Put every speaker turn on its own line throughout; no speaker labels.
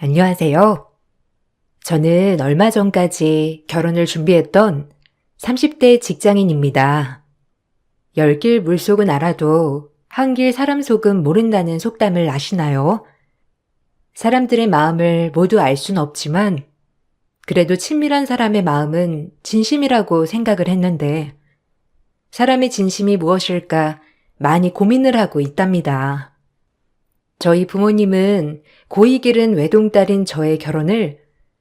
안녕하세요. 저는 얼마 전까지 결혼을 준비했던 30대 직장인입니다. 열 길 물속은 알아도 한 길 사람 속은 모른다는 속담을 아시나요? 사람들의 마음을 모두 알 순 없지만 그래도 친밀한 사람의 마음은 진심이라고 생각을 했는데 사람의 진심이 무엇일까 많이 고민을 하고 있답니다. 저희 부모님은 고이 기른 외동딸인 저의 결혼을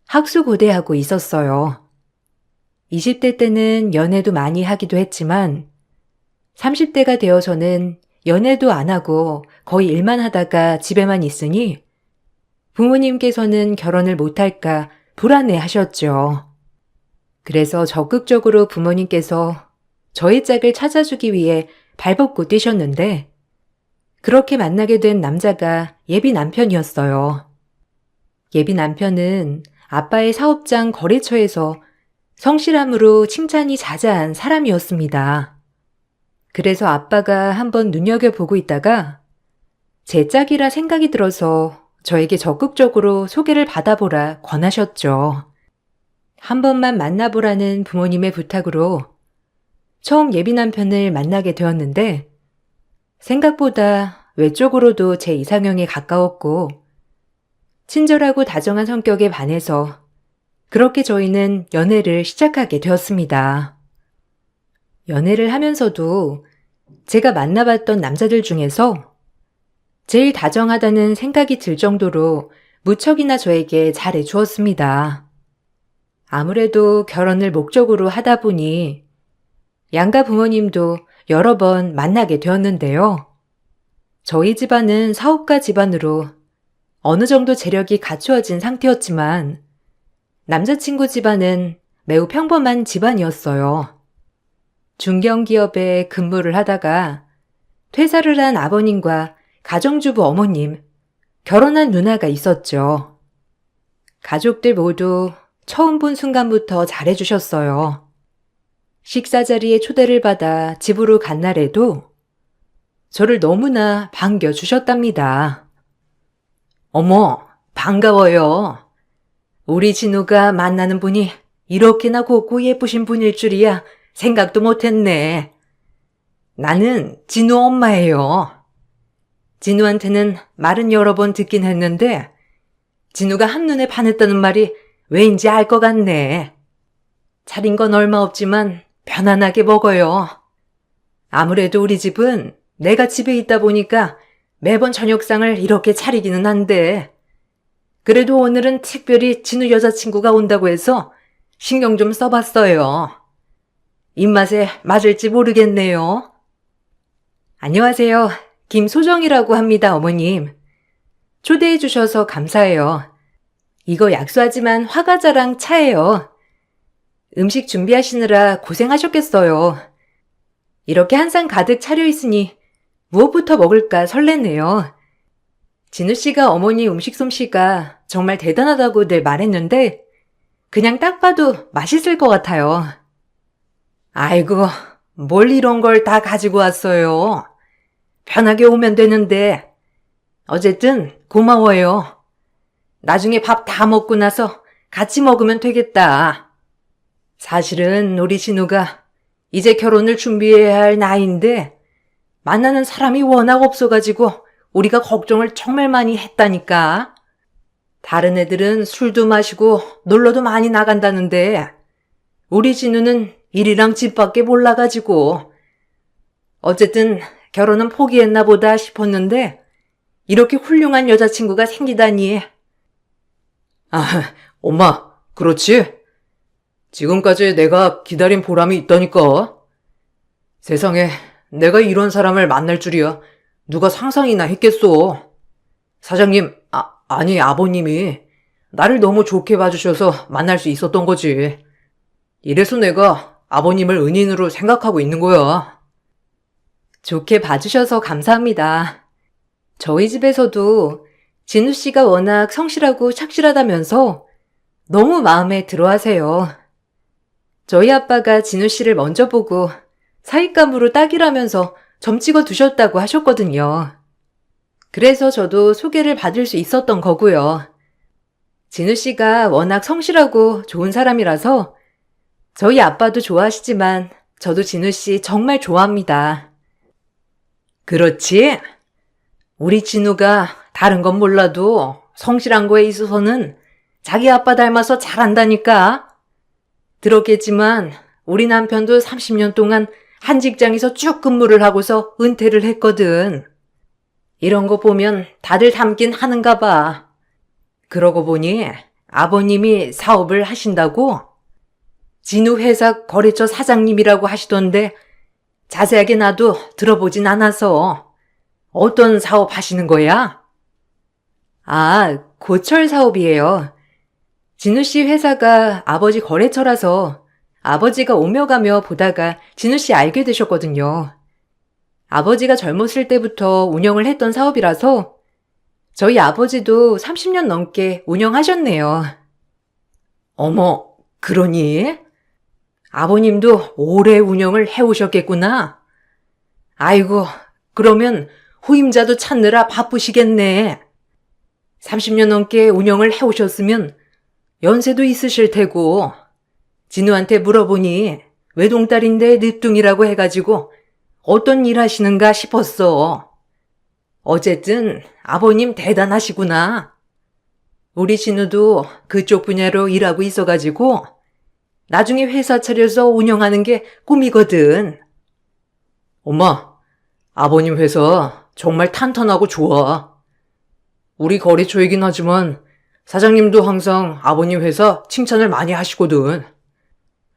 학수고대하고 있었어요. 20대 때는 연애도 많이 하기도 했지만 30대가 되어서는 연애도 안 하고 거의 일만 하다가 집에만 있으니 부모님께서는 결혼을 못할까 불안해 하셨죠. 그래서 적극적으로 부모님께서 저의 짝을 찾아주기 위해 발벗고 뛰셨는데 그렇게 만나게 된 남자가 예비 남편이었어요. 예비 남편은 아빠의 사업장 거래처에서 성실함으로 칭찬이 자자한 사람이었습니다. 그래서 아빠가 한번 눈여겨보고 있다가 제 짝이라 생각이 들어서 저에게 적극적으로 소개를 받아보라 권하셨죠. 한 번만 만나보라는 부모님의 부탁으로 처음 예비 남편을 만나게 되었는데 생각보다 외적으로도 제 이상형에 가까웠고 친절하고 다정한 성격에 반해서 그렇게 저희는 연애를 시작하게 되었습니다. 연애를 하면서도 제가 만나봤던 남자들 중에서 제일 다정하다는 생각이 들 정도로 무척이나 저에게 잘해 주었습니다. 아무래도 결혼을 목적으로 하다 보니 양가 부모님도 여러 번 만나게 되었는데요. 저희 집안은 사업가 집안으로 어느 정도 재력이 갖추어진 상태였지만 남자친구 집안은 매우 평범한 집안이었어요. 중견기업에 근무를 하다가 퇴사를 한 아버님과 가정주부 어머님, 결혼한 누나가 있었죠. 가족들 모두 처음 본 순간부터 잘해주셨어요. 식사 자리에 초대를 받아 집으로 간 날에도 저를 너무나 반겨주셨답니다. 어머, 반가워요. 우리 진우가 만나는 분이 이렇게나 곱고 예쁘신 분일 줄이야 생각도 못했네. 나는 진우 엄마예요. 진우한테는 말은 여러 번 듣긴 했는데 진우가 한눈에 반했다는 말이 왜인지 알 것 같네. 차린 건 얼마 없지만 편안하게 먹어요. 아무래도 우리 집은 내가 집에 있다 보니까 매번 저녁상을 이렇게 차리기는 한데 그래도 오늘은 특별히 진우 여자친구가 온다고 해서 신경 좀 써봤어요. 입맛에 맞을지 모르겠네요. 안녕하세요. 김소정이라고 합니다, 어머님. 초대해 주셔서 감사해요. 이거 약소하지만 화과자랑 차예요. 음식 준비하시느라 고생하셨겠어요. 이렇게 한 상 가득 차려 있으니 무엇부터 먹을까 설레네요. 진우 씨가 어머니 음식 솜씨가 정말 대단하다고 늘 말했는데 그냥 딱 봐도 맛있을 것 같아요. 아이고, 뭘 이런 걸 다 가지고 왔어요. 편하게 오면 되는데. 어쨌든 고마워요. 나중에 밥 다 먹고 나서 같이 먹으면 되겠다. 사실은 우리 진우가 이제 결혼을 준비해야 할 나이인데 만나는 사람이 워낙 없어가지고 우리가 걱정을 정말 많이 했다니까. 다른 애들은 술도 마시고 놀러도 많이 나간다는데 우리 진우는 일이랑 집밖에 몰라가지고 어쨌든 결혼은 포기했나 보다 싶었는데 이렇게 훌륭한 여자친구가 생기다니. 아, 엄마, 그렇지? 지금까지 내가 기다린 보람이 있다니까. 세상에 내가 이런 사람을 만날 줄이야 누가 상상이나 했겠소. 사장님, 아니 아버님이 나를 너무 좋게 봐주셔서 만날 수 있었던 거지. 이래서 내가 아버님을 은인으로 생각하고 있는 거야. 좋게 봐주셔서 감사합니다. 저희 집에서도 진우 씨가 워낙 성실하고 착실하다면서 너무 마음에 들어하세요. 저희 아빠가 진우 씨를 먼저 보고 사윗감으로 딱이라면서 점 찍어 두셨다고 하셨거든요. 그래서 저도 소개를 받을 수 있었던 거고요. 진우 씨가 워낙 성실하고 좋은 사람이라서 저희 아빠도 좋아하시지만 저도 진우 씨 정말 좋아합니다. 그렇지? 우리 진우가 다른 건 몰라도 성실한 거에 있어서는 자기 아빠 닮아서 잘한다니까. 들었겠지만 우리 남편도 30년 동안 한 직장에서 쭉 근무를 하고서 은퇴를 했거든. 이런 거 보면 다들 닮긴 하는가 봐. 그러고 보니 아버님이 사업을 하신다고? 진우 회사 거래처 사장님이라고 하시던데 자세하게 나도 들어보진 않아서. 어떤 사업 하시는 거야? 아, 고철 사업이에요. 진우 씨 회사가 아버지 거래처라서 아버지가 오며 가며 보다가 진우 씨 알게 되셨거든요. 아버지가 젊었을 때부터 운영을 했던 사업이라서 저희 아버지도 30년 넘게 운영하셨네요. 어머, 그러니? 아버님도 오래 운영을 해오셨겠구나. 아이고, 그러면 후임자도 찾느라 바쁘시겠네. 30년 넘게 운영을 해오셨으면 연세도 있으실 테고, 진우한테 물어보니 외동딸인데 늦둥이라고 해가지고 어떤 일 하시는가 싶었어. 어쨌든 아버님 대단하시구나. 우리 진우도 그쪽 분야로 일하고 있어가지고 나중에 회사 차려서 운영하는 게 꿈이거든. 엄마, 아버님 회사 정말 탄탄하고 좋아. 우리 거래처이긴 하지만 사장님도 항상 아버님 회사 칭찬을 많이 하시거든.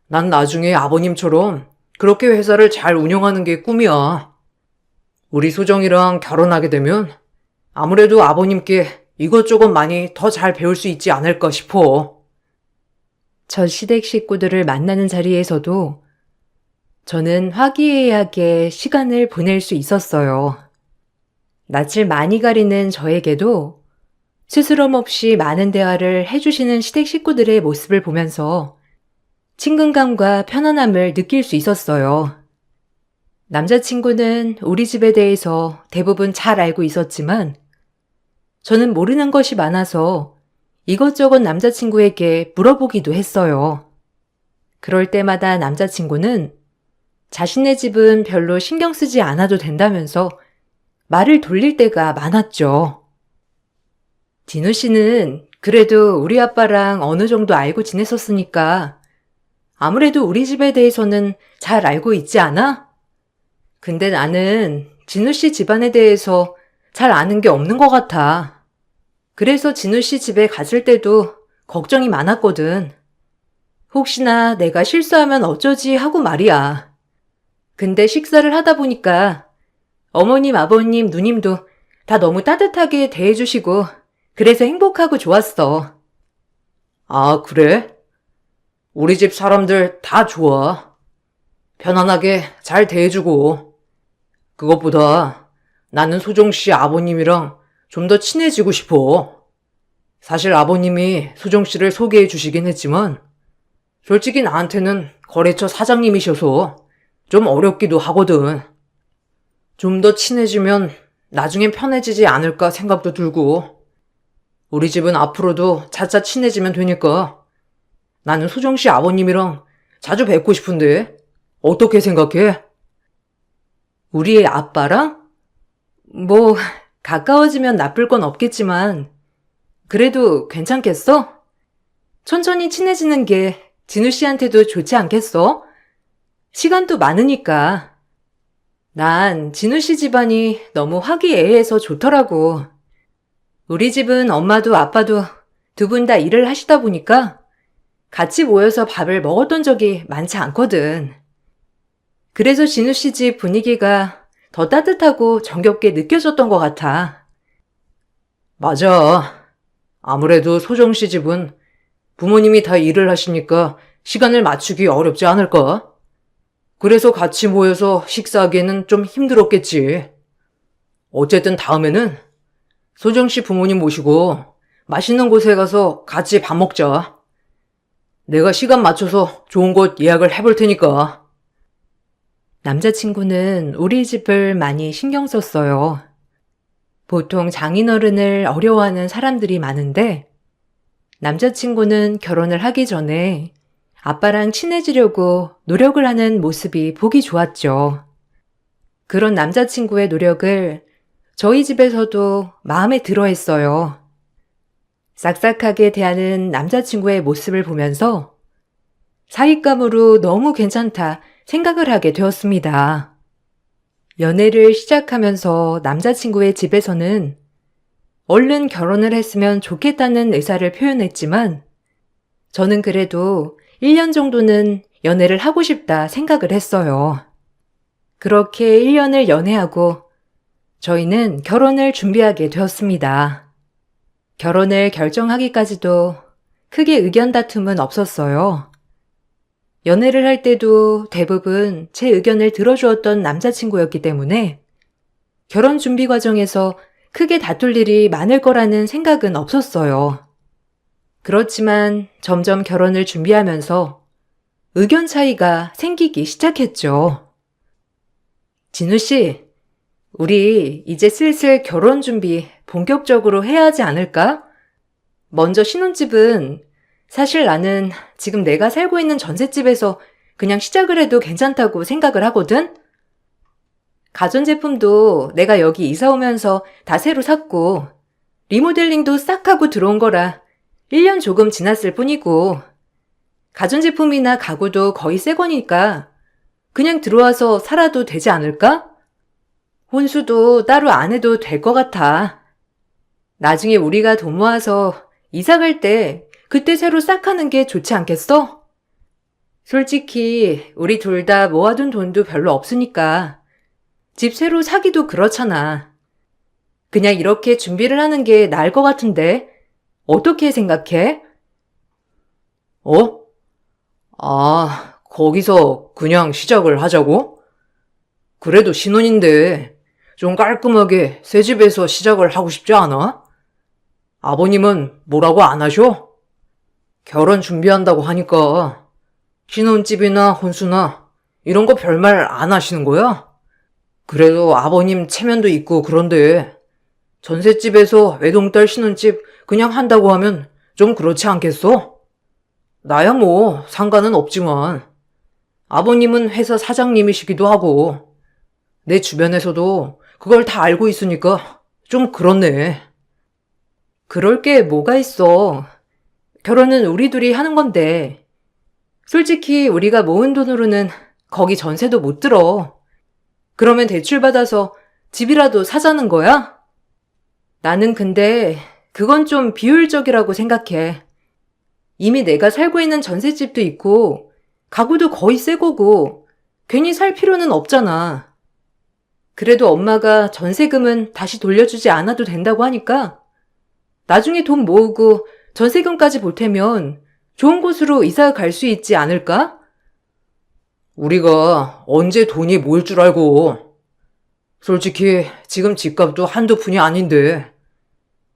난 나중에 아버님처럼 그렇게 회사를 잘 운영하는 게 꿈이야. 우리 소정이랑 결혼하게 되면 아무래도 아버님께 이것저것 많이 더 잘 배울 수 있지 않을까 싶어. 저 시댁 식구들을 만나는 자리에서도 저는 화기애애하게 시간을 보낼 수 있었어요. 낯을 많이 가리는 저에게도 스스럼 없이 많은 대화를 해주시는 시댁 식구들의 모습을 보면서 친근감과 편안함을 느낄 수 있었어요. 남자친구는 우리 집에 대해서 대부분 잘 알고 있었지만 저는 모르는 것이 많아서 이것저것 남자친구에게 물어보기도 했어요. 그럴 때마다 남자친구는 자신의 집은 별로 신경 쓰지 않아도 된다면서 말을 돌릴 때가 많았죠. 진우 씨는 그래도 우리 아빠랑 어느 정도 알고 지냈었으니까 아무래도 우리 집에 대해서는 잘 알고 있지 않아? 근데 나는 진우 씨 집안에 대해서 잘 아는 게 없는 것 같아. 그래서 진우 씨 집에 갔을 때도 걱정이 많았거든. 혹시나 내가 실수하면 어쩌지 하고 말이야. 근데 식사를 하다 보니까 어머님, 아버님, 누님도 다 너무 따뜻하게 대해주시고 그래서 행복하고 좋았어. 아, 그래? 우리 집 사람들 다 좋아. 편안하게 잘 대해주고. 그것보다 나는 소정 씨 아버님이랑 좀 더 친해지고 싶어. 사실 아버님이 소정 씨를 소개해 주시긴 했지만 솔직히 나한테는 거래처 사장님이셔서 좀 어렵기도 하거든. 좀 더 친해지면 나중엔 편해지지 않을까 생각도 들고 우리 집은 앞으로도 차차 친해지면 되니까 나는 소정 씨 아버님이랑 자주 뵙고 싶은데 어떻게 생각해? 우리의 아빠랑? 뭐 가까워지면 나쁠 건 없겠지만 그래도 괜찮겠어? 천천히 친해지는 게 진우 씨한테도 좋지 않겠어? 시간도 많으니까. 난 진우 씨 집안이 너무 화기애애해서 좋더라고. 우리 집은 엄마도 아빠도 두 분 다 일을 하시다 보니까 같이 모여서 밥을 먹었던 적이 많지 않거든. 그래서 진우 씨 집 분위기가 더 따뜻하고 정겹게 느껴졌던 것 같아. 맞아. 아무래도 소정 씨 집은 부모님이 다 일을 하시니까 시간을 맞추기 어렵지 않을까? 그래서 같이 모여서 식사하기에는 좀 힘들었겠지. 어쨌든 다음에는 소정 씨 부모님 모시고 맛있는 곳에 가서 같이 밥 먹자. 내가 시간 맞춰서 좋은 곳 예약을 해볼 테니까. 남자친구는 우리 집을 많이 신경 썼어요. 보통 장인어른을 어려워하는 사람들이 많은데 남자친구는 결혼을 하기 전에 아빠랑 친해지려고 노력을 하는 모습이 보기 좋았죠. 그런 남자친구의 노력을 저희 집에서도 마음에 들어 했어요. 싹싹하게 대하는 남자친구의 모습을 보면서 사윗감으로 너무 괜찮다 생각을 하게 되었습니다. 연애를 시작하면서 남자친구의 집에서는 얼른 결혼을 했으면 좋겠다는 의사를 표현했지만 저는 그래도 1년 정도는 연애를 하고 싶다 생각을 했어요. 그렇게 1년을 연애하고 저희는 결혼을 준비하게 되었습니다. 결혼을 결정하기까지도 크게 의견 다툼은 없었어요. 연애를 할 때도 대부분 제 의견을 들어주었던 남자친구였기 때문에 결혼 준비 과정에서 크게 다툴 일이 많을 거라는 생각은 없었어요. 그렇지만 점점 결혼을 준비하면서 의견 차이가 생기기 시작했죠. 진우 씨, 우리 이제 슬슬 결혼 준비 본격적으로 해야 하지 않을까? 먼저 신혼집은 사실 나는 지금 내가 살고 있는 전셋집에서 그냥 시작을 해도 괜찮다고 생각을 하거든? 가전제품도 내가 여기 이사 오면서 다 새로 샀고 리모델링도 싹 하고 들어온 거라 1년 조금 지났을 뿐이고 가전제품이나 가구도 거의 새 거니까 그냥 들어와서 살아도 되지 않을까? 혼수도 따로 안 해도 될 것 같아. 나중에 우리가 돈 모아서 이사 갈 때 그때 새로 싹 하는 게 좋지 않겠어? 솔직히 우리 둘 다 모아둔 돈도 별로 없으니까 집 새로 사기도 그렇잖아. 그냥 이렇게 준비를 하는 게 나을 것 같은데 어떻게 생각해?
거기서 그냥 시작을 하자고? 그래도 신혼인데 좀 깔끔하게 새 집에서 시작을 하고 싶지 않아? 아버님은 뭐라고 안 하셔? 결혼 준비한다고 하니까 신혼집이나 혼수나 이런 거 별말 안 하시는 거야? 그래도 아버님 체면도 있고 그런데 전셋집에서 외동딸 신혼집 그냥 한다고 하면 좀 그렇지 않겠어? 나야 뭐 상관은 없지만 아버님은 회사 사장님이시기도 하고 내 주변에서도 그걸 다 알고 있으니까 좀 그렇네.
그럴 게 뭐가 있어. 결혼은 우리 둘이 하는 건데 솔직히 우리가 모은 돈으로는 거기 전세도 못 들어. 그러면 대출받아서 집이라도 사자는 거야? 나는 근데 그건 좀 비효율적이라고 생각해. 이미 내가 살고 있는 전셋집도 있고 가구도 거의 새 거고 괜히 살 필요는 없잖아. 그래도 엄마가 전세금은 다시 돌려주지 않아도 된다고 하니까 나중에 돈 모으고 전세금까지 보태면 좋은 곳으로 이사 갈 수 있지 않을까?
우리가 언제 돈이 모일 줄 알고. 솔직히 지금 집값도 한두 푼이 아닌데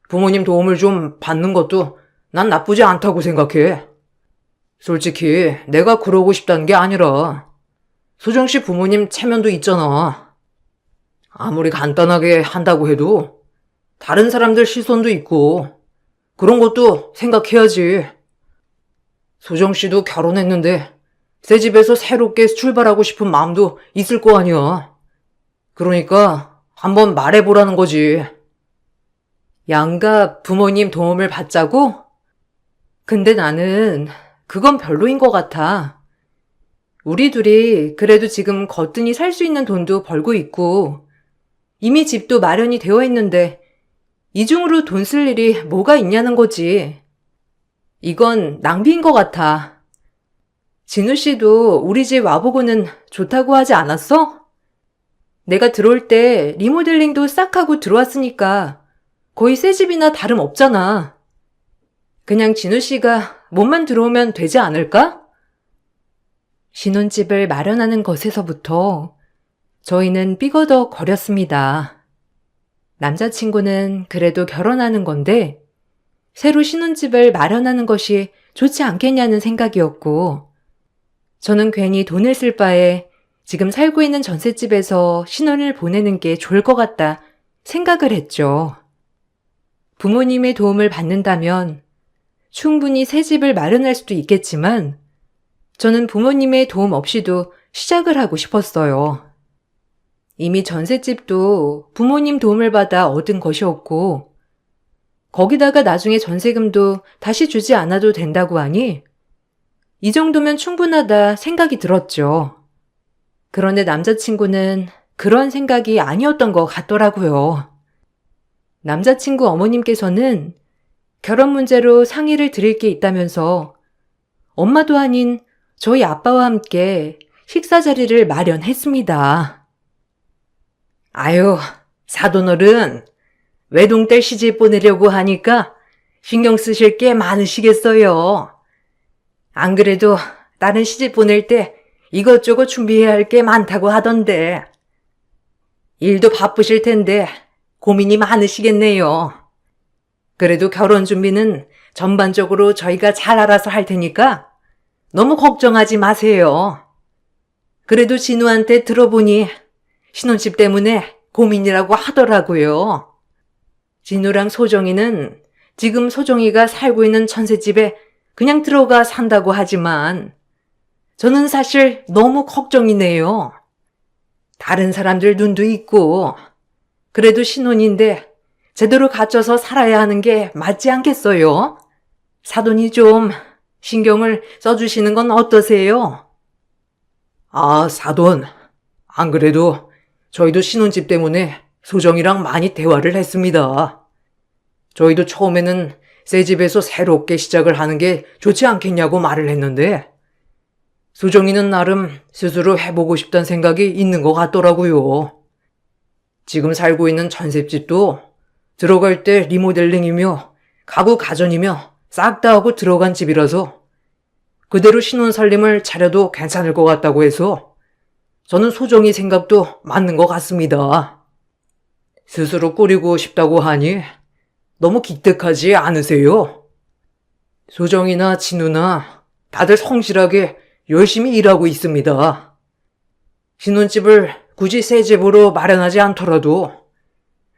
부모님 도움을 좀 받는 것도 난 나쁘지 않다고 생각해. 솔직히 내가 그러고 싶다는 게 아니라 소정씨 부모님 체면도 있잖아. 아무리 간단하게 한다고 해도 다른 사람들 시선도 있고 그런 것도 생각해야지. 소정씨도 결혼했는데 새 집에서 새롭게 출발하고 싶은 마음도 있을 거 아니야. 그러니까 한번 말해보라는 거지.
양가 부모님 도움을 받자고? 근데 나는 그건 별로인 것 같아. 우리 둘이 그래도 지금 거뜬히 살 수 있는 돈도 벌고 있고 이미 집도 마련이 되어 있는데 이중으로 돈 쓸 일이 뭐가 있냐는 거지. 이건 낭비인 것 같아. 진우 씨도 우리 집 와보고는 좋다고 하지 않았어? 내가 들어올 때 리모델링도 싹 하고 들어왔으니까 거의 새 집이나 다름없잖아. 그냥 진우 씨가 몸만 들어오면 되지 않을까? 신혼집을 마련하는 것에서부터 저희는 삐거덕 거렸습니다. 남자친구는 그래도 결혼하는 건데 새로 신혼집을 마련하는 것이 좋지 않겠냐는 생각이었고 저는 괜히 돈을 쓸 바에 지금 살고 있는 전셋집에서 신혼을 보내는 게 좋을 것 같다 생각을 했죠. 부모님의 도움을 받는다면 충분히 새 집을 마련할 수도 있겠지만 저는 부모님의 도움 없이도 시작을 하고 싶었어요. 이미 전셋집도 부모님 도움을 받아 얻은 것이었고 거기다가 나중에 전세금도 다시 주지 않아도 된다고 하니 이 정도면 충분하다 생각이 들었죠. 그런데 남자친구는 그런 생각이 아니었던 것 같더라고요. 남자친구 어머님께서는 결혼 문제로 상의를 드릴 게 있다면서 엄마도 아닌 저희 아빠와 함께 식사 자리를 마련했습니다.
아유, 사돈어른, 외동딸 시집 보내려고 하니까 신경 쓰실 게 많으시겠어요. 안 그래도 다른 시집 보낼 때 이것저것 준비해야 할 게 많다고 하던데. 일도 바쁘실 텐데 고민이 많으시겠네요. 그래도 결혼 준비는 전반적으로 저희가 잘 알아서 할 테니까 너무 걱정하지 마세요. 그래도 진우한테 들어보니 신혼집 때문에 고민이라고 하더라고요. 진우랑 소정이는 지금 소정이가 살고 있는 전셋집에 그냥 들어가 산다고 하지만 저는 사실 너무 걱정이네요. 다른 사람들 눈도 있고 그래도 신혼인데 제대로 갖춰서 살아야 하는 게 맞지 않겠어요? 사돈이 좀 신경을 써주시는 건 어떠세요? 아, 사돈. 안 그래도 저희도 신혼집 때문에 소정이랑 많이 대화를 했습니다. 저희도 처음에는 새 집에서 새롭게 시작을 하는 게 좋지 않겠냐고 말을 했는데 소정이는 나름 스스로 해보고 싶다는 생각이 있는 것 같더라고요. 지금 살고 있는 전셋집도 들어갈 때 리모델링이며 가구 가전이며 싹 다 하고 들어간 집이라서 그대로 신혼살림을 차려도 괜찮을 것 같다고 해서 저는 소정이 생각도 맞는 것 같습니다. 스스로 꾸리고 싶다고 하니 너무 기특하지 않으세요? 소정이나 진우나 다들 성실하게 열심히 일하고 있습니다. 신혼집을 굳이 새 집으로 마련하지 않더라도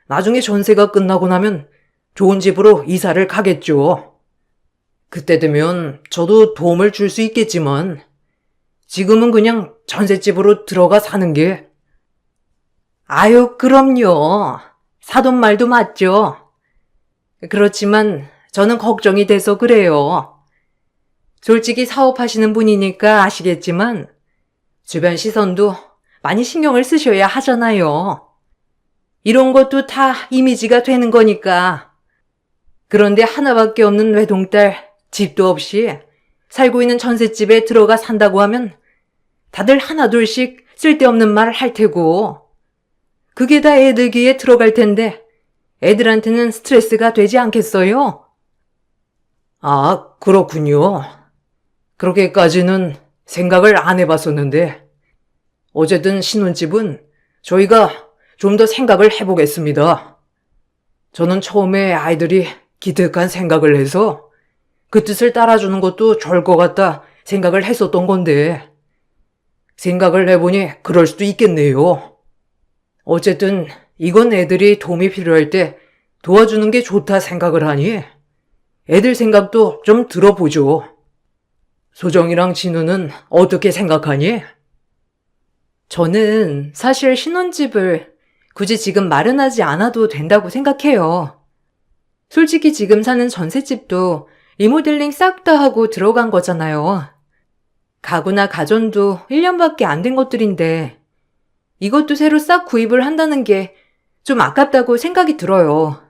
나중에 전세가 끝나고 나면 좋은 집으로 이사를 가겠죠. 그때 되면 저도 도움을 줄 수 있겠지만 지금은 그냥 전셋집으로 들어가 사는 게. 아유, 그럼요. 사돈 말도 맞죠. 그렇지만 저는 걱정이 돼서 그래요. 솔직히 사업하시는 분이니까 아시겠지만 주변 시선도 많이 신경을 쓰셔야 하잖아요. 이런 것도 다 이미지가 되는 거니까. 그런데 하나밖에 없는 외동딸, 집도 없이 살고 있는 전셋집에 들어가 산다고 하면 다들 하나둘씩 쓸데없는 말 할 테고 그게 다 애들 귀에 들어갈 텐데 애들한테는 스트레스가 되지 않겠어요? 아, 그렇군요. 그렇게까지는 생각을 안 해봤었는데 어쨌든 신혼집은 저희가 좀 더 생각을 해보겠습니다. 저는 처음에 아이들이 기특한 생각을 해서 그 뜻을 따라주는 것도 좋을 것 같다 생각을 했었던 건데 생각을 해보니 그럴 수도 있겠네요. 어쨌든 이건 애들이 도움이 필요할 때 도와주는 게 좋다 생각을 하니 애들 생각도 좀 들어보죠. 소정이랑 진우는 어떻게 생각하니?
저는 사실 신혼집을 굳이 지금 마련하지 않아도 된다고 생각해요. 솔직히 지금 사는 전셋집도 리모델링 싹 다 하고 들어간 거잖아요. 가구나 가전도 1년밖에 안 된 것들인데 이것도 새로 싹 구입을 한다는 게 좀 아깝다고 생각이 들어요.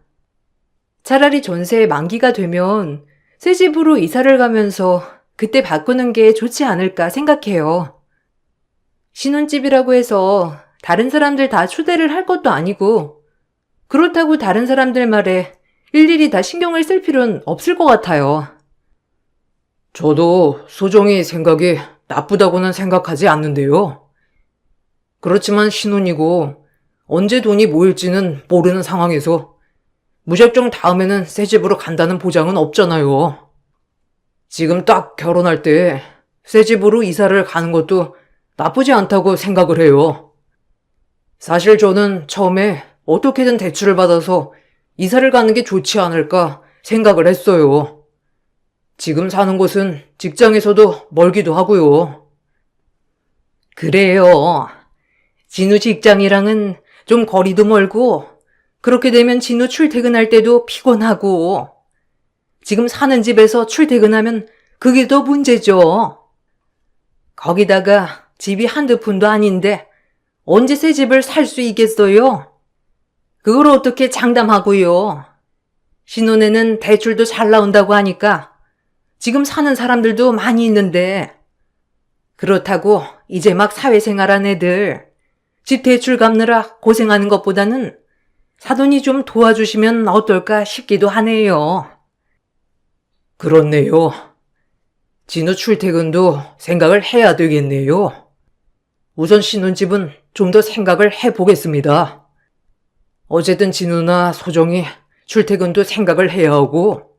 차라리 전세 만기가 되면 새 집으로 이사를 가면서 그때 바꾸는 게 좋지 않을까 생각해요. 신혼집이라고 해서 다른 사람들 다 초대를 할 것도 아니고 그렇다고 다른 사람들 말에 일일이 다 신경을 쓸 필요는 없을 것 같아요.
저도 소정이 생각이 나쁘다고는 생각하지 않는데요. 그렇지만 신혼이고 언제 돈이 모일지는 모르는 상황에서 무작정 다음에는 새 집으로 간다는 보장은 없잖아요. 지금 딱 결혼할 때 새 집으로 이사를 가는 것도 나쁘지 않다고 생각을 해요. 사실 저는 처음에 어떻게든 대출을 받아서 이사를 가는 게 좋지 않을까 생각을 했어요. 지금 사는 곳은 직장에서도 멀기도 하고요.
그래요. 진우 직장이랑은 좀 거리도 멀고, 그렇게 되면 진우 출퇴근할 때도 피곤하고, 지금 사는 집에서 출퇴근하면 그게 더 문제죠. 거기다가 집이 한두 푼도 아닌데 언제 새 집을 살 수 있겠어요? 그걸 어떻게 장담하고요? 신혼에는 대출도 잘 나온다고 하니까 지금 사는 사람들도 많이 있는데, 그렇다고 이제 막 사회생활한 애들 집 대출 갚느라 고생하는 것보다는 사돈이 좀 도와주시면 어떨까 싶기도 하네요.
그렇네요. 진우 출퇴근도 생각을 해야 되겠네요. 우선 신혼집은 좀 더 생각을 해보겠습니다. 어쨌든 진우나 소정이 출퇴근도 생각을 해야 하고,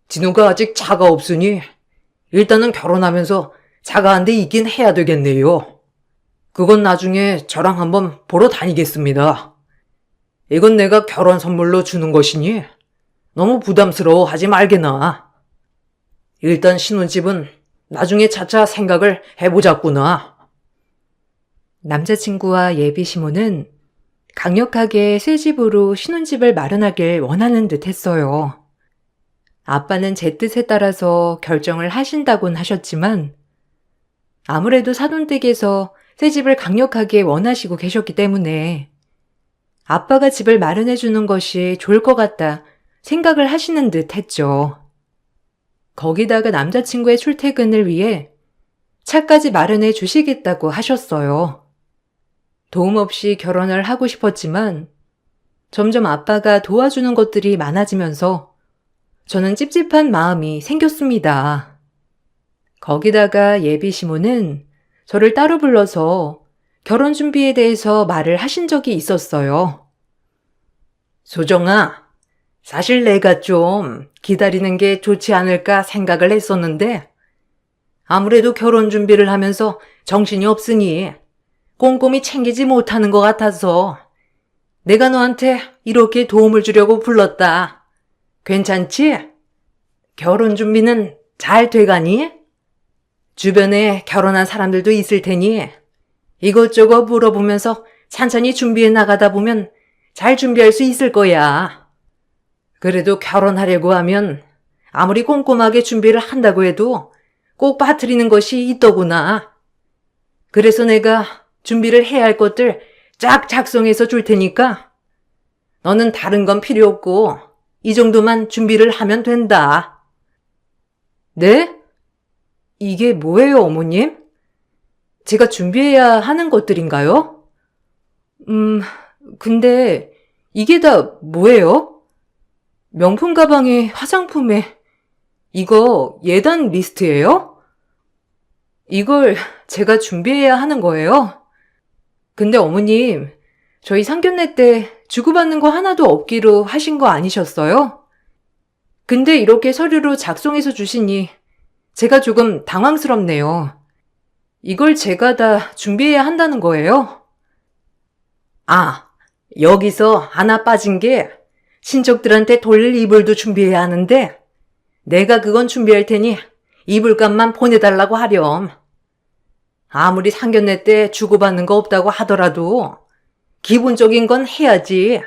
진우가 아직 차가 없으니 일단은 결혼하면서 차가 한 대 있긴 해야 되겠네요. 그건 나중에 저랑 한번 보러 다니겠습니다. 이건 내가 결혼 선물로 주는 것이니 너무 부담스러워 하지 말게나. 일단 신혼집은 나중에 차차 생각을 해보자꾸나.
남자친구와 예비 시모는 강력하게 새 집으로 신혼집을 마련하길 원하는 듯 했어요. 아빠는 제 뜻에 따라서 결정을 하신다곤 하셨지만, 아무래도 사돈댁에서 새 집을 강력하게 원하시고 계셨기 때문에 아빠가 집을 마련해 주는 것이 좋을 것 같다 생각을 하시는 듯 했죠. 거기다가 남자친구의 출퇴근을 위해 차까지 마련해 주시겠다고 하셨어요. 도움 없이 결혼을 하고 싶었지만 점점 아빠가 도와주는 것들이 많아지면서 저는 찝찝한 마음이 생겼습니다. 거기다가 예비 시모는 저를 따로 불러서 결혼 준비에 대해서 말을 하신 적이 있었어요.
소정아, 사실 내가 좀 기다리는 게 좋지 않을까 생각을 했었는데, 아무래도 결혼 준비를 하면서 정신이 없으니 꼼꼼히 챙기지 못하는 것 같아서 내가 너한테 이렇게 도움을 주려고 불렀다. 괜찮지? 결혼 준비는 잘 돼가니? 주변에 결혼한 사람들도 있을 테니 이것저것 물어보면서 찬찬히 준비해 나가다 보면 잘 준비할 수 있을 거야. 그래도 결혼하려고 하면 아무리 꼼꼼하게 준비를 한다고 해도 꼭 빠뜨리는 것이 있더구나. 그래서 내가 준비를 해야 할 것들 쫙 작성해서 줄 테니까 너는 다른 건 필요 없고 이 정도만 준비를 하면 된다.
네? 이게 뭐예요, 어머님? 제가 준비해야 하는 것들인가요? 근데 이게 다 뭐예요? 명품 가방에 화장품에 이거 예단 리스트예요? 이걸 제가 준비해야 하는 거예요? 근데 어머님, 저희 상견례 때 주고받는 거 하나도 없기로 하신 거 아니셨어요? 근데 이렇게 서류로 작성해서 주시니 제가 조금 당황스럽네요. 이걸 제가 다 준비해야 한다는 거예요?
아, 여기서 하나 빠진 게 친척들한테 돌릴 이불도 준비해야 하는데 내가 그건 준비할 테니 이불값만 보내달라고 하렴. 아무리 상견례 때 주고받는 거 없다고 하더라도 기본적인 건 해야지.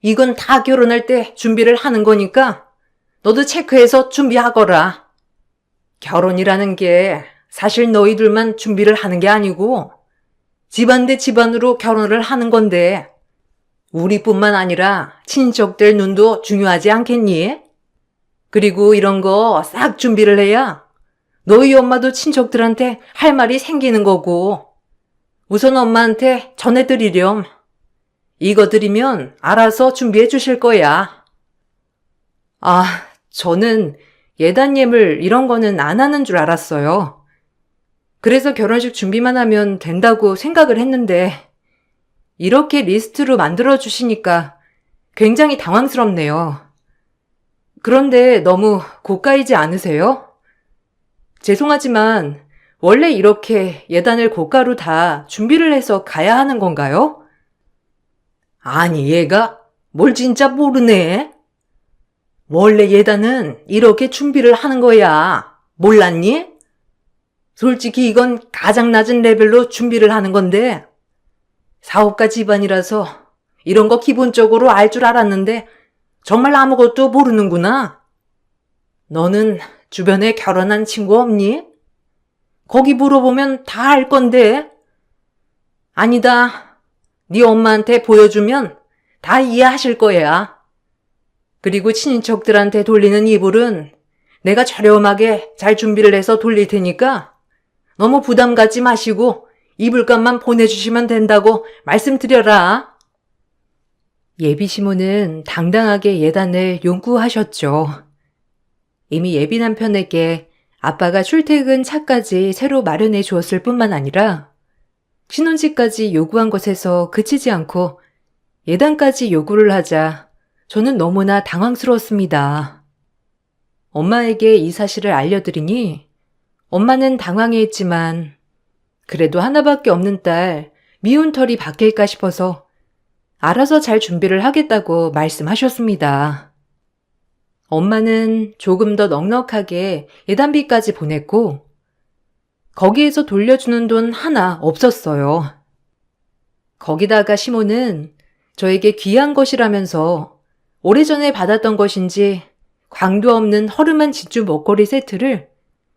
이건 다 결혼할 때 준비를 하는 거니까 너도 체크해서 준비하거라. 결혼이라는 게 사실 너희들만 준비를 하는 게 아니고 집안 대 집안으로 결혼을 하는 건데 우리뿐만 아니라 친척들 눈도 중요하지 않겠니? 그리고 이런 거 싹 준비를 해야 너희 엄마도 친척들한테 할 말이 생기는 거고 우선 엄마한테 전해드리렴. 이거 드리면 알아서 준비해 주실 거야.
아, 저는 예단 예물 이런 거는 안 하는 줄 알았어요. 그래서 결혼식 준비만 하면 된다고 생각을 했는데 이렇게 리스트로 만들어 주시니까 굉장히 당황스럽네요. 그런데 너무 고가이지 않으세요? 죄송하지만 원래 이렇게 예단을 고가로 다 준비를 해서 가야 하는 건가요?
아니 얘가 뭘 진짜 모르네. 원래 예단은 이렇게 준비를 하는 거야. 몰랐니? 솔직히 이건 가장 낮은 레벨로 준비를 하는 건데, 사업가 집안이라서 이런 거 기본적으로 알 줄 알았는데, 정말 아무것도 모르는구나. 너는 주변에 결혼한 친구 없니? 거기 물어보면 다 알 건데. 아니다. 네 엄마한테 보여주면 다 이해하실 거야. 그리고 친인척들한테 돌리는 이불은 내가 저렴하게 잘 준비를 해서 돌릴 테니까 너무 부담 갖지 마시고 이불값만 보내주시면 된다고 말씀드려라.
예비 시모는 당당하게 예단을 용구하셨죠. 이미 예비 남편에게 아빠가 출퇴근 차까지 새로 마련해 주었을 뿐만 아니라 신혼집까지 요구한 것에서 그치지 않고 예단까지 요구를 하자 저는 너무나 당황스러웠습니다. 엄마에게 이 사실을 알려드리니 엄마는 당황해했지만 그래도 하나밖에 없는 딸 미운 털이 바뀔까 싶어서 알아서 잘 준비를 하겠다고 말씀하셨습니다. 엄마는 조금 더 넉넉하게 예단비까지 보냈고 거기에서 돌려주는 돈 하나 없었어요. 거기다가 시모는 저에게 귀한 것이라면서 오래전에 받았던 것인지 광도 없는 허름한 진주 목걸이 세트를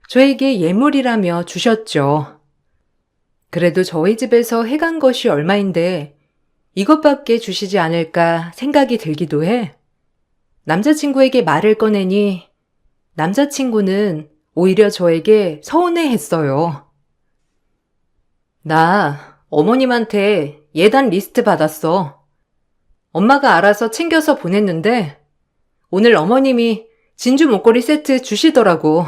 저에게 예물이라며 주셨죠. 그래도 저희 집에서 해간 것이 얼마인데 이것밖에 주시지 않을까 생각이 들기도 해. 남자친구에게 말을 꺼내니 남자친구는 오히려 저에게 서운해했어요. 나 어머님한테 예단 리스트 받았어. 엄마가 알아서 챙겨서 보냈는데 오늘 어머님이 진주 목걸이 세트 주시더라고.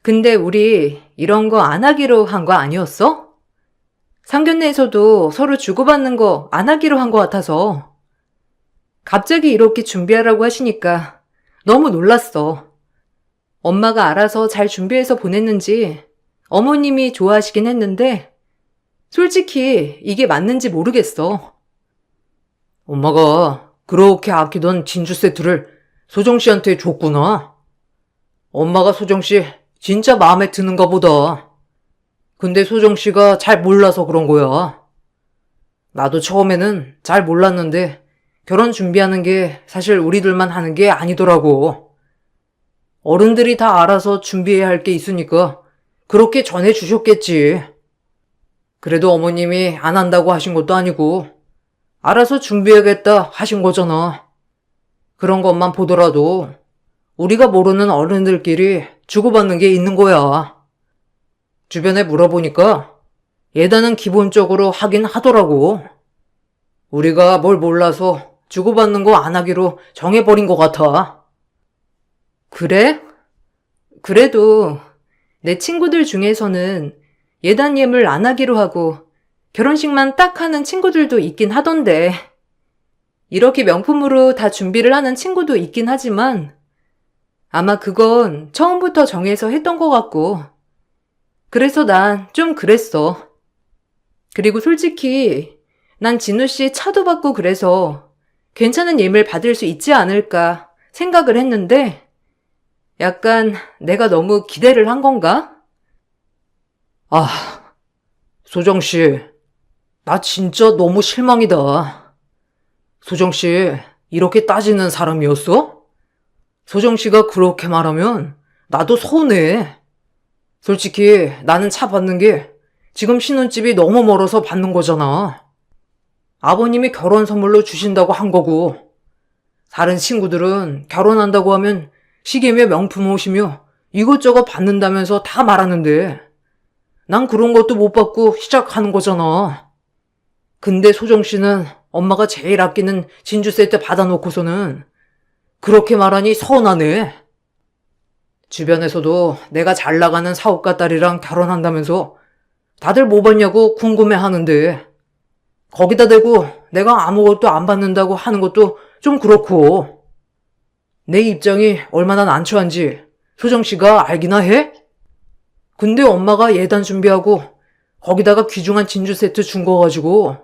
근데 우리 이런 거 안 하기로 한 거 아니었어? 상견례에서도 서로 주고받는 거 안 하기로 한 거 같아서. 갑자기 이렇게 준비하라고 하시니까 너무 놀랐어. 엄마가 알아서 잘 준비해서 보냈는지 어머님이 좋아하시긴 했는데 솔직히 이게 맞는지 모르겠어. 엄마가 그렇게 아끼던 진주 세트를 소정 씨한테 줬구나. 엄마가 소정 씨 진짜 마음에 드는가 보다. 근데 소정 씨가 잘 몰라서 그런 거야. 나도 처음에는 잘 몰랐는데 결혼 준비하는 게 사실 우리들만 하는 게 아니더라고. 어른들이 다 알아서 준비해야 할 게 있으니까 그렇게 전해 주셨겠지. 그래도 어머님이 안 한다고 하신 것도 아니고 알아서 준비하겠다 하신 거잖아. 그런 것만 보더라도 우리가 모르는 어른들끼리 주고받는 게 있는 거야. 주변에 물어보니까 예단은 기본적으로 하긴 하더라고. 우리가 뭘 몰라서 주고받는 거 안 하기로 정해버린 것 같아. 그래? 그래도 내 친구들 중에서는 예단 예물 안 하기로 하고 결혼식만 딱 하는 친구들도 있긴 하던데. 이렇게 명품으로 다 준비를 하는 친구도 있긴 하지만 아마 그건 처음부터 정해서 했던 것 같고 그래서 난 좀 그랬어. 그리고 솔직히 난 진우 씨 차도 받고 그래서 괜찮은 예물 받을 수 있지 않을까 생각을 했는데 약간 내가 너무 기대를 한 건가? 아, 소정 씨, 나 진짜 너무 실망이다. 소정 씨, 이렇게 따지는 사람이었어? 소정 씨가 그렇게 말하면 나도 서운해. 솔직히 나는 차 받는 게 지금 신혼집이 너무 멀어서 받는 거잖아. 아버님이 결혼 선물로 주신다고 한 거고 다른 친구들은 결혼한다고 하면 시계며 명품 옷이며 이것저것 받는다면서 다 말하는데 난 그런 것도 못 받고 시작하는 거잖아. 근데 소정 씨는 엄마가 제일 아끼는 진주 세트 받아놓고서는 그렇게 말하니 서운하네. 주변에서도 내가 잘 나가는 사업가 딸이랑 결혼한다면서 다들 뭐 받냐고 궁금해하는데 거기다 대고 내가 아무것도 안 받는다고 하는 것도 좀 그렇고 내 입장이 얼마나 난처한지 소정 씨가 알기나 해? 근데 엄마가 예단 준비하고 거기다가 귀중한 진주 세트 준 거 가지고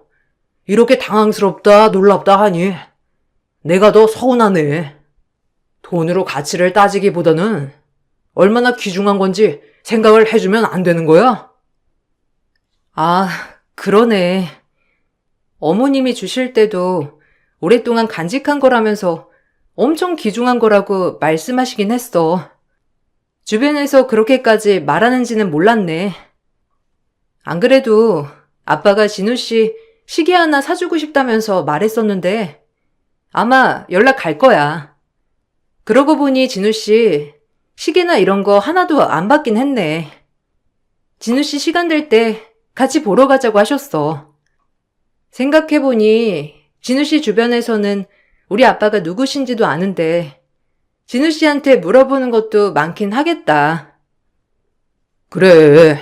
이렇게 당황스럽다 놀랍다 하니 내가 더 서운하네.
돈으로 가치를 따지기보다는 얼마나 귀중한 건지 생각을 해주면 안 되는 거야?
아, 그러네. 어머님이 주실 때도 오랫동안 간직한 거라면서 엄청 귀중한 거라고 말씀하시긴 했어. 주변에서 그렇게까지 말하는지는 몰랐네. 안 그래도 아빠가 진우 씨 시계 하나 사주고 싶다면서 말했었는데 아마 연락 갈 거야. 그러고 보니 진우 씨 시계나 이런 거 하나도 안 받긴 했네. 진우 씨 시간 될 때 같이 보러 가자고 하셨어. 생각해보니 진우 씨 주변에서는 우리 아빠가 누구신지도 아는데 진우 씨한테 물어보는 것도 많긴 하겠다.
그래.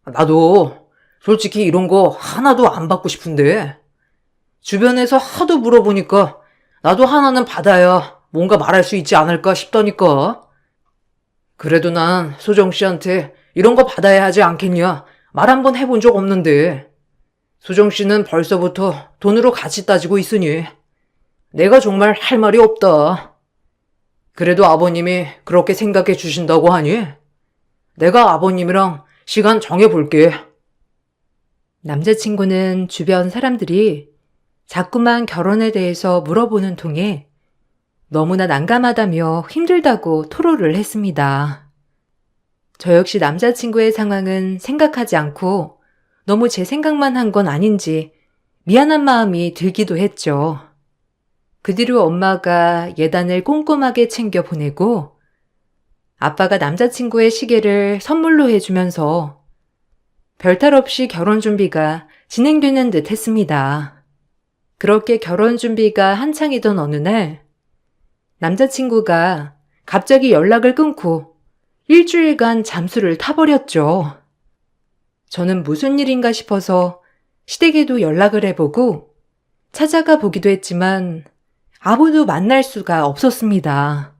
나도 솔직히 이런 거 하나도 안 받고 싶은데 주변에서 하도 물어보니까 나도 하나는 받아야 뭔가 말할 수 있지 않을까 싶다니까. 그래도 난 소정 씨한테 이런 거 받아야 하지 않겠냐 말 한번 해본 적 없는데 소정 씨는 벌써부터 돈으로 가치 따지고 있으니 내가 정말 할 말이 없다. 그래도 아버님이 그렇게 생각해 주신다고 하니 내가 아버님이랑 시간 정해볼게.
남자친구는 주변 사람들이 자꾸만 결혼에 대해서 물어보는 통에 너무나 난감하다며 힘들다고 토로를 했습니다. 저 역시 남자친구의 상황은 생각하지 않고 너무 제 생각만 한 건 아닌지 미안한 마음이 들기도 했죠. 그 뒤로 엄마가 예단을 꼼꼼하게 챙겨 보내고 아빠가 남자친구의 시계를 선물로 해주면서 별탈 없이 결혼 준비가 진행되는 듯 했습니다. 그렇게 결혼 준비가 한창이던 어느 날 남자친구가 갑자기 연락을 끊고 일주일간 잠수를 타버렸죠. 저는 무슨 일인가 싶어서 시댁에도 연락을 해보고 찾아가 보기도 했지만 아무도 만날 수가 없었습니다.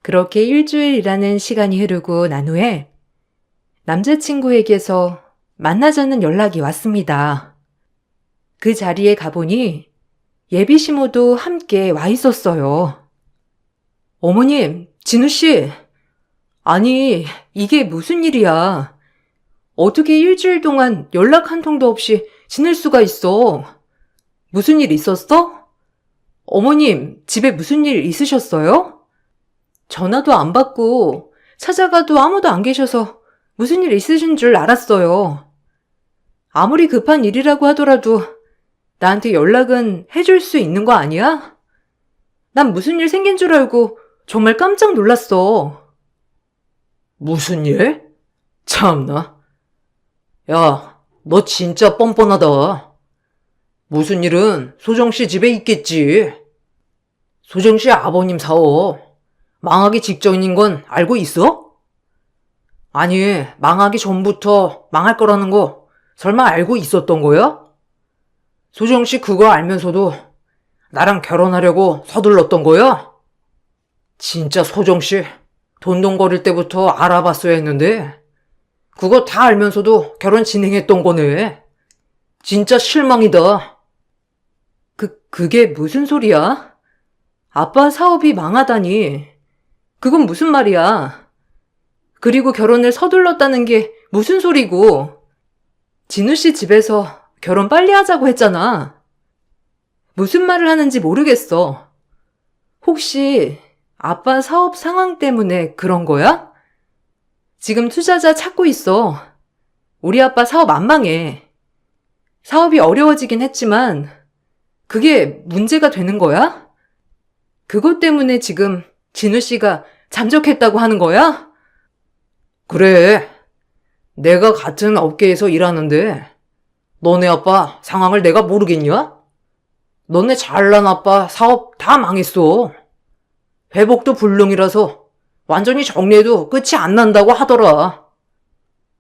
그렇게 일주일이라는 시간이 흐르고 난 후에 남자친구에게서 만나자는 연락이 왔습니다. 그 자리에 가보니 예비 시모도 함께 와 있었어요. 어머님, 진우 씨. 아니, 이게 무슨 일이야. 어떻게 일주일 동안 연락 한 통도 없이 지낼 수가 있어? 무슨 일 있었어? 어머님, 집에 무슨 일 있으셨어요? 전화도 안 받고 찾아가도 아무도 안 계셔서 무슨 일 있으신 줄 알았어요. 아무리 급한 일이라고 하더라도 나한테 연락은 해줄 수 있는 거 아니야? 난 무슨 일 생긴 줄 알고 정말 깜짝 놀랐어.
무슨 일? 참나. 야, 너 진짜 뻔뻔하다. 무슨 일은 소정 씨 집에 있겠지. 소정 씨 아버님 사업 망하기 직전인 건 알고 있어? 아니, 망하기 전부터 망할 거라는 거 설마 알고 있었던 거야? 소정 씨 그거 알면서도 나랑 결혼하려고 서둘렀던 거야? 진짜 소정 씨 돈돈거릴 때부터 알아봤어야 했는데 그거 다 알면서도 결혼 진행했던 거네. 진짜 실망이다.
그게 무슨 소리야? 아빠 사업이 망하다니. 그건 무슨 말이야? 그리고 결혼을 서둘렀다는 게 무슨 소리고. 진우 씨 집에서 결혼 빨리 하자고 했잖아. 무슨 말을 하는지 모르겠어. 혹시 아빠 사업 상황 때문에 그런 거야? 지금 투자자 찾고 있어. 우리 아빠 사업 안 망해. 사업이 어려워지긴 했지만 그게 문제가 되는 거야? 그것 때문에 지금 진우 씨가 잠적했다고 하는 거야?
그래. 내가 같은 업계에서 일하는데 너네 아빠 상황을 내가 모르겠냐? 너네 잘난 아빠 사업 다 망했어. 회복도 불능이라서 완전히 정리해도 끝이 안 난다고 하더라.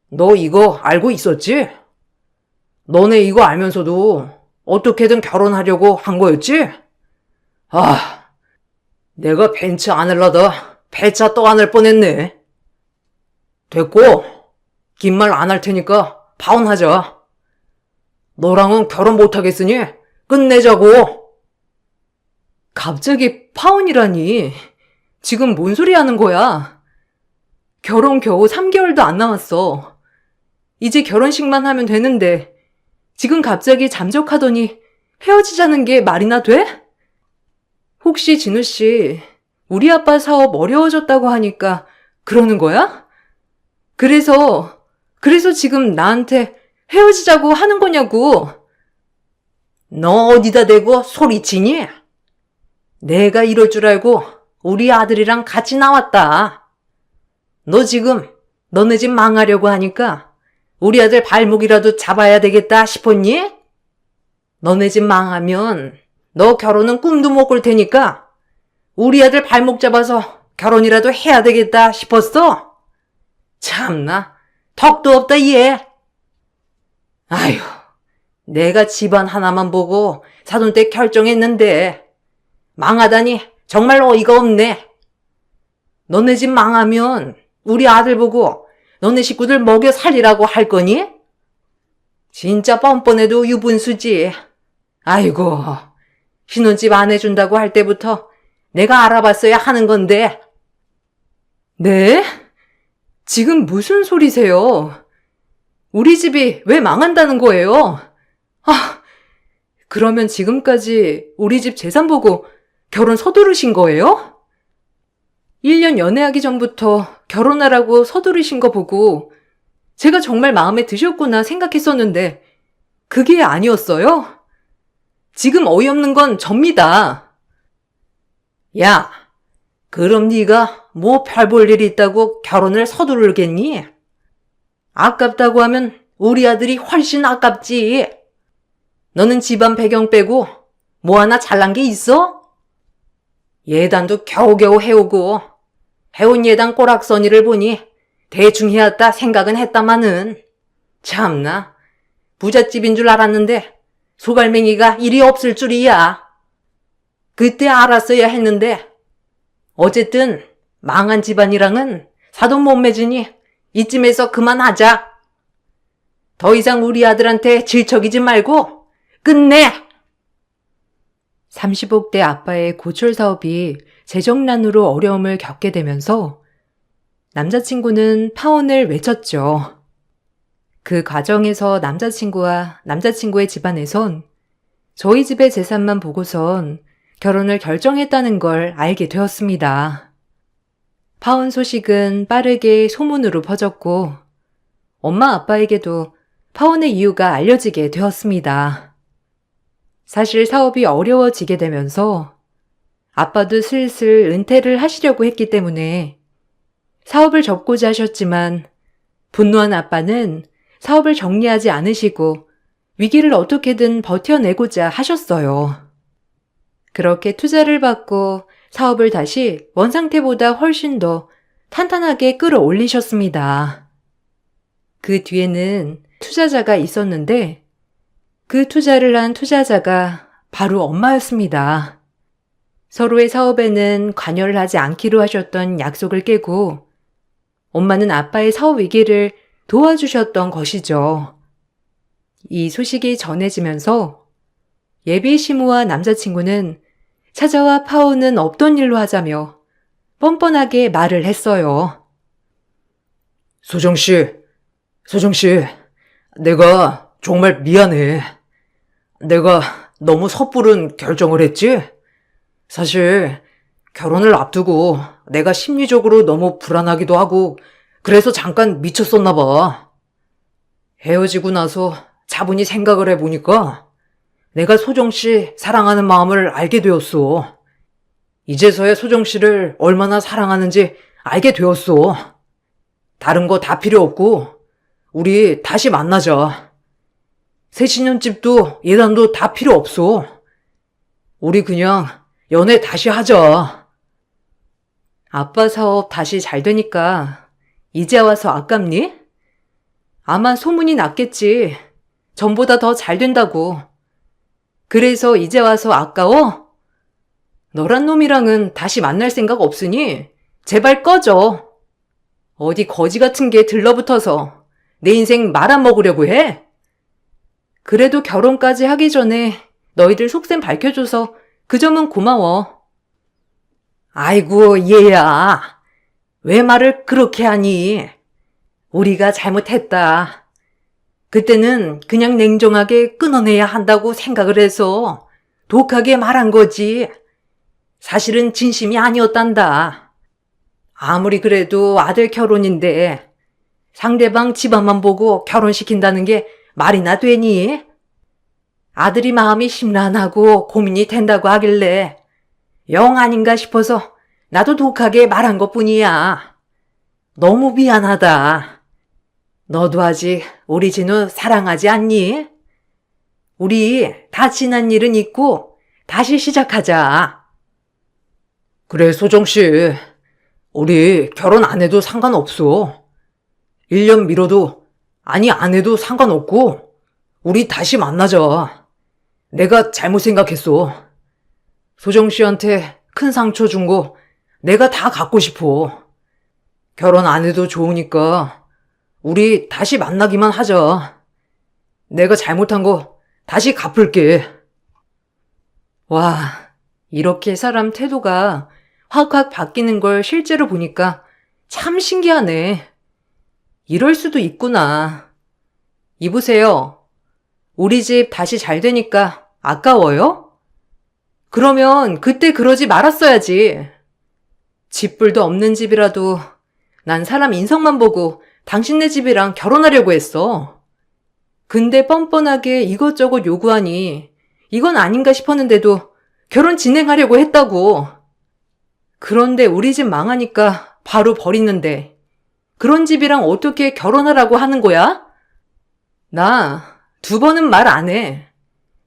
너 이거 알고 있었지? 너네 이거 알면서도 어떻게든 결혼하려고 한 거였지? 아, 내가 벤츠 안 할라다 배차 떠 안을 뻔했네. 됐고, 긴 말 안 할 테니까 파혼하자. 너랑은 결혼 못 하겠으니 끝내자고.
갑자기 파혼이라니. 지금 뭔 소리 하는 거야? 결혼 겨우 3개월도 안 남았어. 이제 결혼식만 하면 되는데 지금 갑자기 잠적하더니 헤어지자는 게 말이나 돼? 혹시 진우 씨, 우리 아빠 사업 어려워졌다고 하니까 그러는 거야? 그래서 지금 나한테 헤어지자고 하는 거냐고.
너 어디다 대고 소리치니? 내가 이럴 줄 알고 우리 아들이랑 같이 나왔다. 너 지금 너네 집 망하려고 하니까 우리 아들 발목이라도 잡아야 되겠다 싶었니? 너네 집 망하면 너 결혼은 꿈도 못 꿀 테니까 우리 아들 발목 잡아서 결혼이라도 해야 되겠다 싶었어? 참나, 턱도 없다 얘. 아휴, 내가 집안 하나만 보고 사돈 때 결정했는데 망하다니 정말 어이가 없네. 너네 집 망하면 우리 아들 보고 너네 식구들 먹여 살리라고 할 거니? 진짜 뻔뻔해도 유분수지. 아이고, 신혼집 안 해준다고 할 때부터 내가 알아봤어야 하는 건데.
네? 지금 무슨 소리세요? 우리 집이 왜 망한다는 거예요? 그러면 지금까지 우리 집 재산 보고 결혼 서두르신 거예요? 1년 연애하기 전부터 결혼하라고 서두르신 거 보고 제가 정말 마음에 드셨구나 생각했었는데 그게 아니었어요? 지금 어이없는 건 접니다.
야, 그럼 네가 뭐 별 볼 일이 있다고 결혼을 서두르겠니? 아깝다고 하면 우리 아들이 훨씬 아깝지. 너는 집안 배경 빼고 뭐 하나 잘난 게 있어? 예단도 겨우겨우 해오고 해온 예단 꼬락서니를 보니 대충 해왔다 생각은 했다마는 참나 부잣집인 줄 알았는데 소갈맹이가 일이 없을 줄이야. 그때 알았어야 했는데 어쨌든 망한 집안이랑은 사돈 못 맺으니 이쯤에서 그만하자. 더 이상 우리 아들한테 질척이지 말고 끝내.
30억 대 아빠의 고철 사업이 재정난으로 어려움을 겪게 되면서 남자친구는 파혼을 외쳤죠. 그 과정에서 남자친구와 남자친구의 집안에선 저희 집의 재산만 보고선 결혼을 결정했다는 걸 알게 되었습니다. 파혼 소식은 빠르게 소문으로 퍼졌고 엄마 아빠에게도 파혼의 이유가 알려지게 되었습니다. 사실 사업이 어려워지게 되면서 아빠도 슬슬 은퇴를 하시려고 했기 때문에 사업을 접고자 하셨지만 분노한 아빠는 사업을 정리하지 않으시고 위기를 어떻게든 버텨내고자 하셨어요. 그렇게 투자를 받고 사업을 다시 원상태보다 훨씬 더 탄탄하게 끌어올리셨습니다. 그 뒤에는 투자자가 있었는데 그 투자를 한 투자자가 바로 엄마였습니다. 서로의 사업에는 관여를 하지 않기로 하셨던 약속을 깨고 엄마는 아빠의 사업 위기를 도와주셨던 것이죠. 이 소식이 전해지면서 예비 시모와 남자친구는 찾아와 파혼은 없던 일로 하자며 뻔뻔하게 말을 했어요.
소정씨, 내가 정말 미안해. 내가 너무 섣부른 결정을 했지? 사실 결혼을 앞두고 내가 심리적으로 너무 불안하기도 하고 그래서 잠깐 미쳤었나 봐. 헤어지고 나서 차분히 생각을 해보니까 내가 소정씨 사랑하는 마음을 알게 되었어. 이제서야 소정씨를 얼마나 사랑하는지 알게 되었어. 다른 거 다 필요 없고 우리 다시 만나자. 새신년집도 예단도 다 필요 없어. 우리 그냥 연애 다시 하자.
아빠 사업 다시 잘 되니까 이제 와서 아깝니? 아마 소문이 났겠지. 전보다 더 잘 된다고. 그래서 이제 와서 아까워? 너란 놈이랑은 다시 만날 생각 없으니 제발 꺼져. 어디 거지 같은 게 들러붙어서 내 인생 말아먹으려고 해? 그래도 결혼까지 하기 전에 너희들 속셈 밝혀줘서 그 점은 고마워.
아이고, 얘야. 왜 말을 그렇게 하니? 우리가 잘못했다. 그때는 그냥 냉정하게 끊어내야 한다고 생각을 해서 독하게 말한 거지. 사실은 진심이 아니었단다. 아무리 그래도 아들 결혼인데 상대방 집안만 보고 결혼시킨다는 게 말이나 되니? 아들이 마음이 심란하고 고민이 된다고 하길래 영 아닌가 싶어서 나도 독하게 말한 것뿐이야. 너무 미안하다. 너도 아직 우리 진우 사랑하지 않니? 우리 다 지난 일은 잊고 다시 시작하자. 그래, 소정씨. 우리 결혼 안 해도 상관없어. 1년 미뤄도, 아니 안 해도 상관없고, 우리 다시 만나자. 내가 잘못 생각했어. 소정씨한테 큰 상처 준 거 내가 다 갚고 싶어. 결혼 안 해도 좋으니까 우리 다시 만나기만 하자. 내가 잘못한 거 다시 갚을게.
와, 이렇게 사람 태도가 확확 바뀌는 걸 실제로 보니까 참 신기하네. 이럴 수도 있구나. 이보세요. 우리 집 다시 잘 되니까 아까워요? 그러면 그때 그러지 말았어야지. 집불도 없는 집이라도 난 사람 인성만 보고 당신네 집이랑 결혼하려고 했어. 근데 뻔뻔하게 이것저것 요구하니 이건 아닌가 싶었는데도 결혼 진행하려고 했다고. 그런데 우리 집 망하니까 바로 버리는데 그런 집이랑 어떻게 결혼하라고 하는 거야? 나 2번은 말 안 해.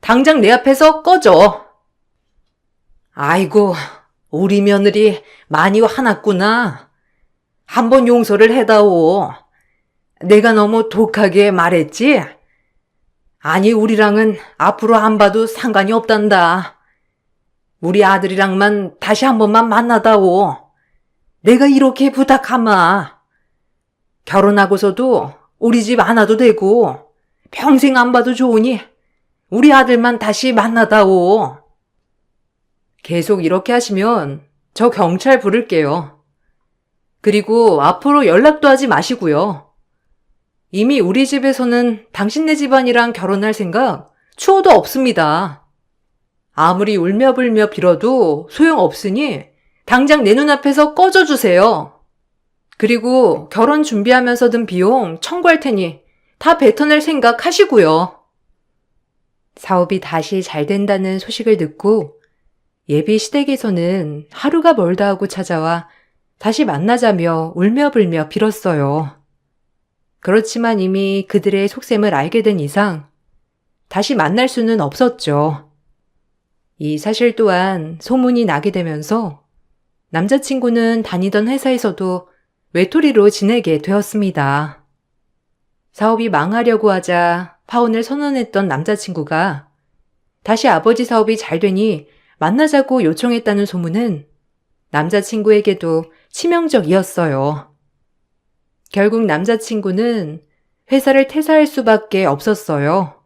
당장 내 앞에서 꺼져.
아이고, 우리 며느리 많이 화났구나. 한번 용서를 해다오. 내가 너무 독하게 말했지? 아니, 우리랑은 앞으로 안 봐도 상관이 없단다. 우리 아들이랑만 다시 한 번만 만나다오. 내가 이렇게 부탁하마. 결혼하고서도 우리 집 안 와도 되고 평생 안 봐도 좋으니 우리 아들만 다시 만나다오.
계속 이렇게 하시면 저 경찰 부를게요. 그리고 앞으로 연락도 하지 마시고요. 이미 우리 집에서는 당신네 집안이랑 결혼할 생각 추호도 없습니다. 아무리 울며불며 빌어도 소용없으니 당장 내 눈앞에서 꺼져주세요. 그리고 결혼 준비하면서 든 비용 청구할 테니 다 뱉어낼 생각 하시고요. 사업이 다시 잘 된다는 소식을 듣고 예비 시댁에서는 하루가 멀다 하고 찾아와 다시 만나자며 울며불며 빌었어요. 그렇지만 이미 그들의 속셈을 알게 된 이상 다시 만날 수는 없었죠. 이 사실 또한 소문이 나게 되면서 남자친구는 다니던 회사에서도 외톨이로 지내게 되었습니다. 사업이 망하려고 하자 파혼을 선언했던 남자친구가 다시 아버지 사업이 잘 되니 만나자고 요청했다는 소문은 남자친구에게도 치명적이었어요. 결국 남자친구는 회사를 퇴사할 수밖에 없었어요.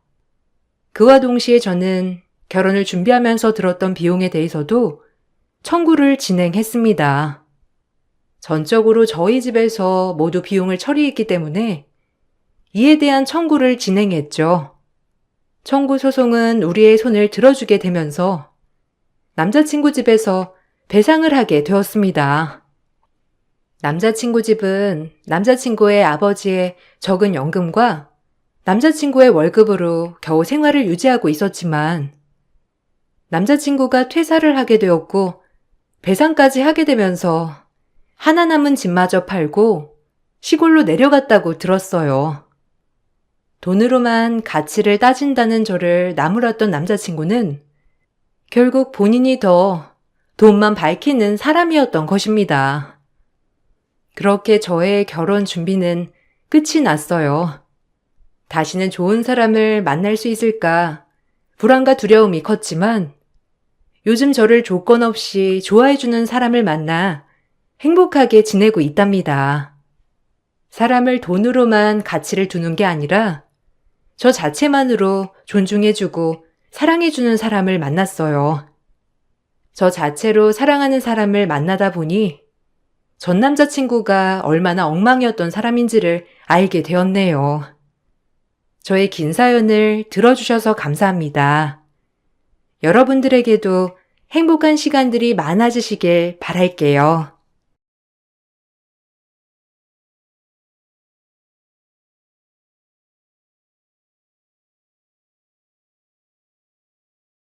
그와 동시에 저는 결혼을 준비하면서 들었던 비용에 대해서도 청구를 진행했습니다. 전적으로 저희 집에서 모두 비용을 처리했기 때문에 이에 대한 청구를 진행했죠. 청구 소송은 우리의 손을 들어주게 되면서 남자친구 집에서 배상을 하게 되었습니다. 남자친구 집은 남자친구의 아버지의 적은 연금과 남자친구의 월급으로 겨우 생활을 유지하고 있었지만 남자친구가 퇴사를 하게 되었고 배상까지 하게 되면서 하나 남은 집마저 팔고 시골로 내려갔다고 들었어요. 돈으로만 가치를 따진다는 저를 나무랐던 남자친구는 결국 본인이 더 돈만 밝히는 사람이었던 것입니다. 그렇게 저의 결혼 준비는 끝이 났어요. 다시는 좋은 사람을 만날 수 있을까 불안과 두려움이 컸지만 요즘 저를 조건 없이 좋아해주는 사람을 만나 행복하게 지내고 있답니다. 사람을 돈으로만 가치를 두는 게 아니라 저 자체만으로 존중해주고 사랑해주는 사람을 만났어요. 저 자체로 사랑하는 사람을 만나다 보니 전 남자친구가 얼마나 엉망이었던 사람인지를 알게 되었네요. 저의 긴 사연을 들어주셔서 감사합니다. 여러분들에게도 행복한 시간들이 많아지시길 바랄게요.